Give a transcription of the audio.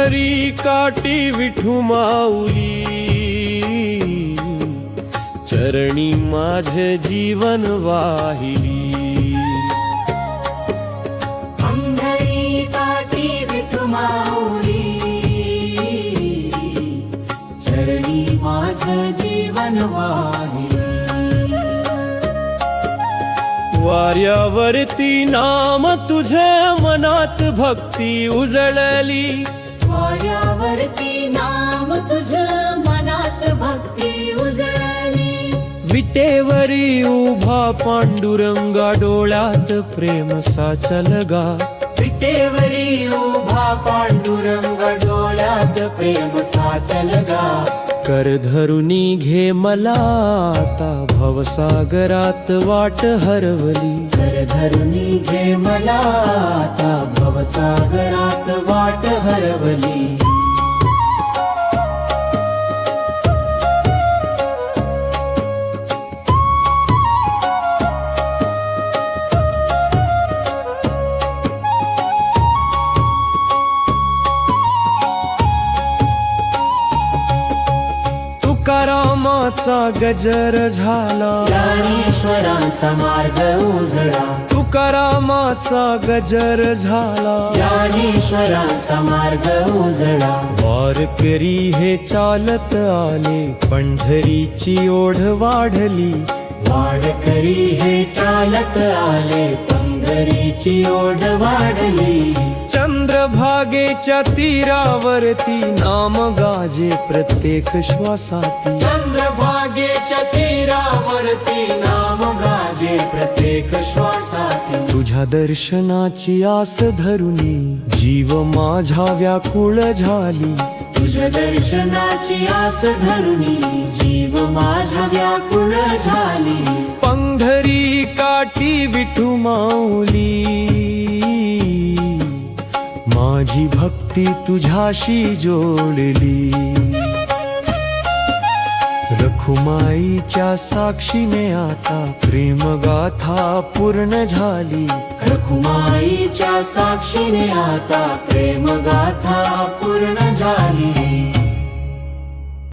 पंढरी काठी विठू माऊली, चरणी माझे जीवन वाहिली। पंढरी काठी विठू माऊली, चरणी माझे जीवन वाहिली। वाऱ्यावरती नाम तुझे मनात भक्ती उजळली, वाऱ्यावरती नाम तुझं मनात भक्ती उजळली। विटेवरी उभा पांडुरंगा डोळ्यात प्रेम साचलगा, विटेवरी उभा पांडुरंग डोळ्यात प्रेम साचलगा। कर धरुनी घे मला आता भवसागरात वाट हरवली, कर धरुनी घे मला आता भवसागरात वाट हरवली। तुकारामाचा गजर झाला, ज्ञानेश्वरांचा मार्ग उजळा। तुकारामाचा गजर झाला, ज्ञानेश्वरांचा मार्ग उजळा। वारकरी हे चालत आले, पंढरीची ओढ वाढली, वारकरी हे चालत आले, पंढरीची ओढ वाढली। चंद्रभागेच्या तीरावरती नाम गाजे प्रत्येक श्वासाती, चंद्रभागेच्या तीरावरती नाम गाजे प्रत्येक श्वासाती। तुझ्या दर्शनाची आस धरुनी जीव माझा व्याकुळ झाली, तुझ्या दर्शनाची आस धरुनी जीव माझा व्याकुळ झाली। पंढरी काठी विठू माऊली, माझी भक्ती तुझ्याशी जोडली। रखुमाईच्या साक्षीने आता प्रेम गाथा पूर्ण झाली, रखुमाईच्या साक्षीने आता प्रेम गाथा पूर्ण झाली।